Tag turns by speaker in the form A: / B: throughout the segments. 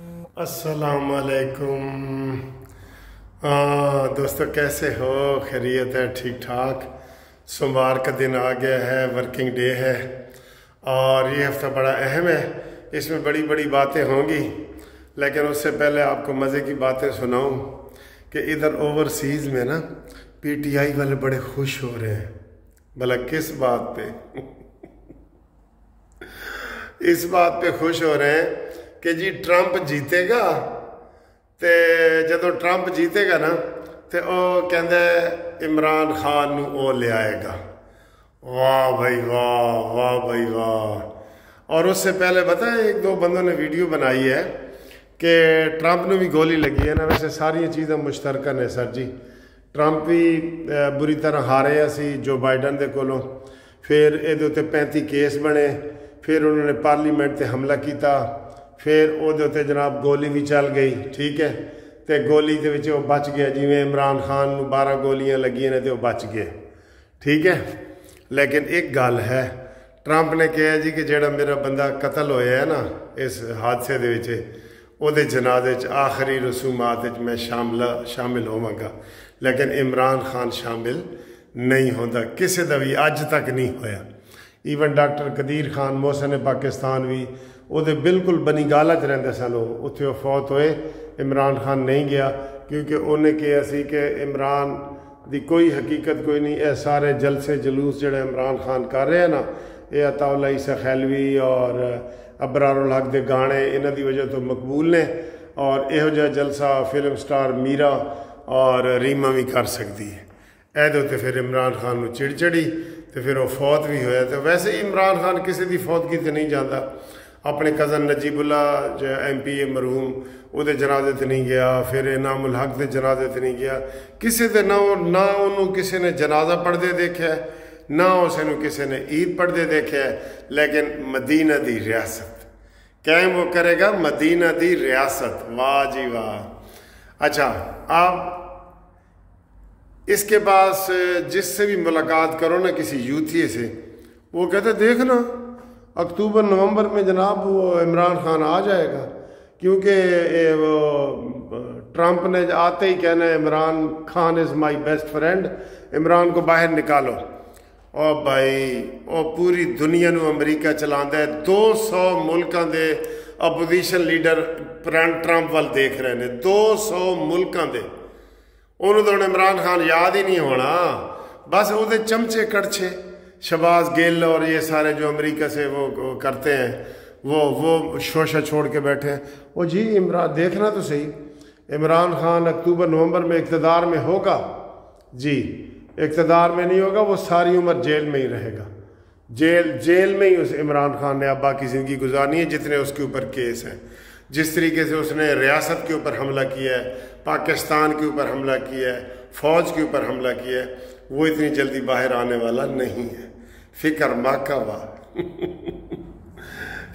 A: अस्सलाम वालेकुम। दोस्तों कैसे हो? खैरियत है? ठीक ठाक। सोमवार का दिन आ गया है, वर्किंग डे है और ये हफ्ता बड़ा अहम है। इसमें बड़ी बड़ी बातें होंगी, लेकिन उससे पहले आपको मज़े की बातें सुनाऊं कि इधर ओवरसीज़ में ना पीटीआई वाले बड़े खुश हो रहे हैं। भला किस बात पे? इस बात पे खुश हो रहे हैं कि जी ट्रंप जीतेगा, तो जदों ट्रंप जीतेगा ना तो वह कहता है इमरान खान नूं वो ले आएगा। वाह भाई वाह, वाह भाई वाह। और उससे पहले पता है एक दो बंदों ने वीडियो बनाई है कि ट्रंप नूं भी गोली लगी है ना। वैसे सारी चीज़ां मुश्तरका ने सर जी। ट्रंप भी बुरी तरह हारे असी जो बाइडन दे कोलों, फिर ये उत्ते 35 केस बने, फिर उन्होंने पार्लीमेंट ते हमला किया, फिर वो जनाब गोली भी चल गई, ठीक है। तो गोली के विच बच गया, जिमें इमरान खान नूं 12 गोलियां लगियां ने तो बच गए, ठीक है। लेकिन एक गल है, ट्रंप ने कहा जी कि जेड़ा मेरा बंदा कतल होया है ना इस हादसे दे विच, उहदे जनाजे च आखिरी रसूमात च मैं शामिल होवांगा, लेकिन इमरान खान शामिल नहीं होता। किसी का भी अज तक नहीं होया। ईवन डॉक्टर कदीर खान मोहसिन पाकिस्तान भी वो बिल्कुल बनीगाला च रहिंदे सन, उत्थे फौत होए। इमरान खान नहीं गया क्योंकि उन्हें कहा सी कि इमरान दी कोई हकीकत कोई नहीं। ये सारे जलसे जलूस जो इमरान खान कर रहे हैं ना, ये अताउल्ला ईसा खैलवी और अबरारुल हक दे गाने इन्हां दी वजह तो मकबूल ने, और इहो जिहा जलसा फिल्म स्टार मीरा और रीमा भी कर सकती है। ऐदे उत्ते फिर इमरान खान नूं चिड़ चढ़ी तो फिर वो फौत भी होया। तो वैसे ही इमरान खान किसी की फौतगी तो नहीं जाता। अपने कज़न नजीबुल्ला जो MP मरहूम उहदे जनाजे ते नहीं गया, फिर इनामुल हक दे जनाजे ते नहीं गया। किसी दे ना उन्होंने किसी ने जनाजा पढ़ते देखा है, ना उसनू किसी ने ईद पढ़ते देखा है। लेकिन मदीना दी रियासत कैम वो करेगा, मदीना दी रियासत। वाह जी वाह। अच्छा, आप इसके पास जिससे भी मुलाकात करो ना किसी यूथी से, वो कहते देखना अक्टूबर नवंबर में जनाब वो इमरान खान आ जाएगा, क्योंकि वो ट्रंप ने आते ही कहना है Imran Khan is my best friend, Imran को बाहर निकालो। और भाई वो पूरी दुनिया नूं अमरीका चलाता है। 200 मुल्कों के अपोजिशन लीडर ट्रंप वाल देख रहे हैं। 200 मुल्कों के उन्होंने तो इमरान खान याद ही नहीं होना। बस वो चमचे कड़छे शहबाज गिल और ये सारे जो अमेरिका से वो करते हैं, वो शोशा छोड़ के बैठे हैं। वो जी इमरान देखना तो सही, इमरान खान अक्टूबर नवंबर में इक़्तिदार में होगा जी। इक़्तिदार में नहीं होगा, वो सारी उम्र जेल में ही रहेगा। जेल में ही उस इमरान खान ने अब बाकी ज़िंदगी गुजारनी है, जितने उसके ऊपर केस हैं। जिस तरीके से उसने रियासत के ऊपर हमला किया है, पाकिस्तान के ऊपर हमला किया है, फ़ौज के ऊपर हमला किया है, वो इतनी जल्दी बाहर आने वाला नहीं है। फिक्र माका वाह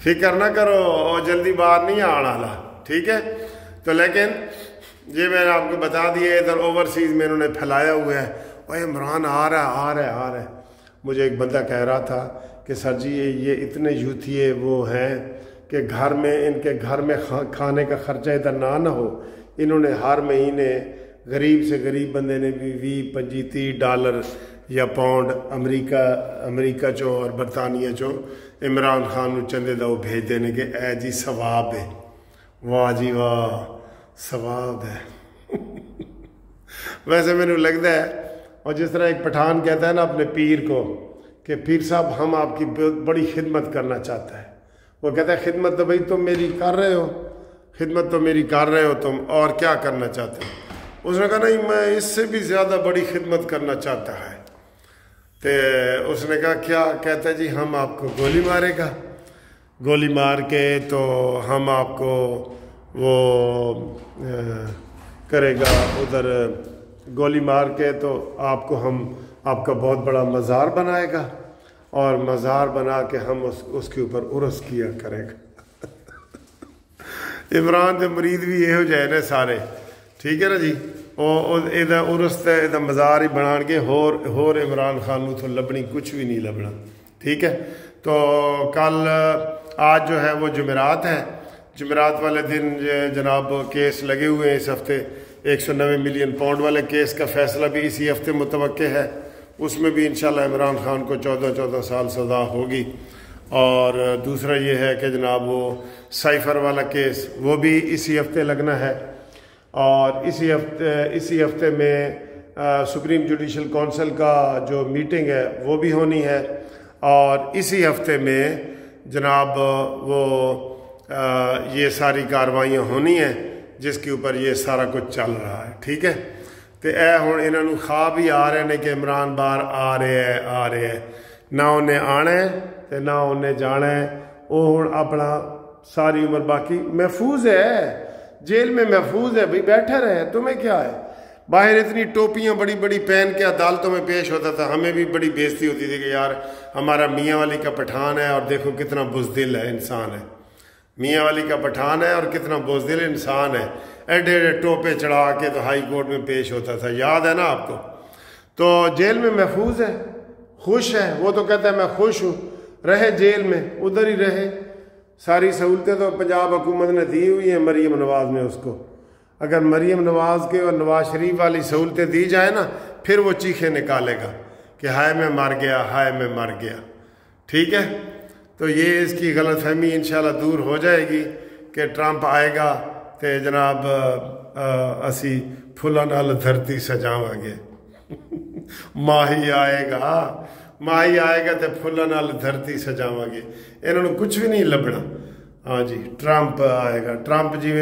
A: फिक्र ना करो, और जल्दी बाहर नहीं आने वाला, ठीक है। तो लेकिन ये मैंने आपको बता दिया, इधर ओवरसीज़ में इन्होंने फैलाया हुआ है, और इमरान आ रहा है। मुझे एक बंदा कह रहा था कि सर जी ये इतने यूथिए वो हैं कि घर में इनके घर में खाने का खर्चा इधर ना हो। इन्होंने हर महीने गरीब से गरीब बंदे ने भी 20, 25, 30 डॉलर या पाउंड अमरीका चो और बरतानिया चो इमरान खान नूं चंदे दा भेज देने के ऐ जी सवाब है। वाह जी वाह, सवाब है। वैसे मैंने लगता है, और जिस तरह एक पठान कहता है ना अपने पीर को कि पीर साहब हम आपकी बड़ी खिदमत करना चाहता है। वो कहता है खिदमत तो भाई तुम मेरी कर रहे हो, खिदमत तो मेरी कर रहे हो तुम, और क्या करना चाहते हो? उसने कहा नहीं, मैं इससे भी ज़्यादा बड़ी खिदमत करना चाहता है। तो उसने कहा क्या? कहता जी हम आपको गोली मारेगा, गोली मार के तो हम आपको वो करेगा, उधर गोली मार के तो आपको हम आपका बहुत बड़ा मज़ार बनाएगा, और मज़ार बना के हम उसके ऊपर उर्स किया करेगा। इमरान के मुरीद भी यहो जाए ने सारे, ठीक है ना जी। ਇਹਦਾ ਉਰਸ ਤੇ ਇਹਦਾ मज़ार ही बना के होर इमरान खान को तो लभनी कुछ भी नहीं लभना, ठीक है। तो कल आज जो है वो जुमेरात है, جمعرات والے دن جناب کیس لگے ہوئے ہیں اس ہفتے، 190 ملین پاؤنڈ والے کیس کا فیصلہ بھی اسی ہفتے متوقع ہے، اس میں بھی انشاءاللہ عمران خان کو 14 سال سزا ہوگی۔ اور دوسرا یہ ہے کہ جناب وہ سائفر والا کیس وہ بھی اسی ہفتے لگنا ہے، اور اسی ہفتے میں سپریم جوڈیشل کونسل کا جو میٹنگ ہے وہ بھی ہونی ہے، اور اسی ہفتے میں جناب وہ یہ ساری کاروائیاں ہونی ہیں جس کے اوپر یہ سارا کچھ چل رہا ہے، ٹھیک ہے۔ تو اے ہن انہوں نے خواب ہی آ رہے ہیں کہ عمران بار آ رہے ہیں، نہ انہیں آنا ہے تو نہ انہیں جانا ہے، وہ ہن اپنا ساری عمر باقی محفوظ ہے، جیل میں محفوظ ہے، بھئی بیٹھے رہے، تمہیں کیا ہے؟ باہر اتنی ٹوپیاں بڑی بڑی پہن کے عدالتوں میں پیش ہوتا تھا، ہمیں بھی بڑی بےزتی ہوتی تھی کہ یار ہمارا میاں والی کا پٹھان ہے اور دیکھو کتنا بزدل ہے انسان ہے، میاں والی کا پٹھان ہے اور کتنا بزدل انسان ہے، ایڈے ایڈے ٹوپے چڑھا کے تو ہائی کورٹ میں پیش ہوتا تھا، یاد ہے نا آپ کو؟ تو جیل میں محفوظ ہے، خوش ہے، وہ تو کہتا ہے میں خوش ہوں، رہے جیل میں، ادھر ہی رہے، ساری سہولتیں تو پنجاب حکومت نے دی ہوئی ہیں مریم نواز نے اس کو، اگر مریم نواز کے اور نواز شریف والی سہولتیں دی جائیں نا پھر وہ چیخیں نکالے گا کہ ہائے میں مر گیا، ہائے میں مر گیا، ٹھیک ہے۔ تو یہ اس کی غلط فہمی انشاءاللہ دور ہو جائے گی کہ ٹرمپ آئے گا تو جناب اسی پھلاں نال دھرتی سجاواں گے ماہی آئے گا تو پھلاں نال دھرتی سجاواں گے، انہوں نے کچھ بھی نہیں لبنا۔ ہاں جی، ٹرمپ آئے گا، ٹرمپ جی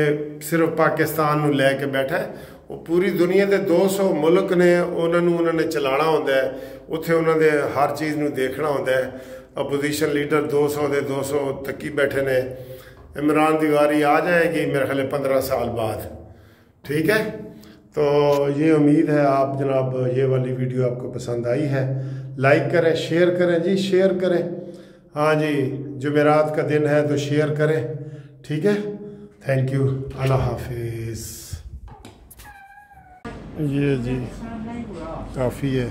A: صرف پاکستان نو لے کے بیٹھا ہے، وہ پوری دنیا دے 200 ملک نے انہوں نے چلانا ہوتا ہے، اتنے انہوں نے ہر چیز نو دیکھنا ہوتا ہے، اپوزیشن لیڈر 200 تکی بیٹھے نے، عمران دی واری آ جائے گی میرے خیال 15 سال بعد، ٹھیک ہے۔ تو یہ امید ہے آپ جناب یہ والی ویڈیو آپ کو پسند آئی ہے، لائک کریں، شیئر کریں جی، شیئر کریں، ہاں جی، جمعرات کا دن ہے تو شیئر کریں، ٹھیک ہے۔ تھینک یو، اللہ حافظ۔ یہ جی کافی ہے،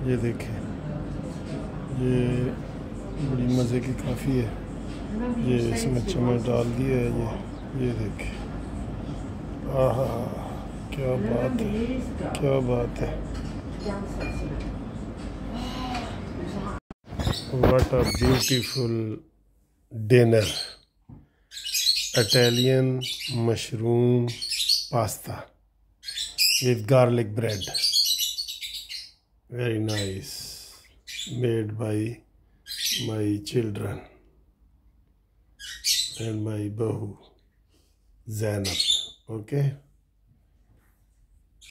A: یہ دیکھیں، یہ بڑی مزے کی کافی ہے، یہ اس میں چمچ ڈال دیا ہے، یہ دیکھیں، آہا کیا بات ہے، کیا بات ہے، what a beautiful dinner, Italian mushroom pasta with garlic bread, very nice, made by my children and my bahu Zainab, okay.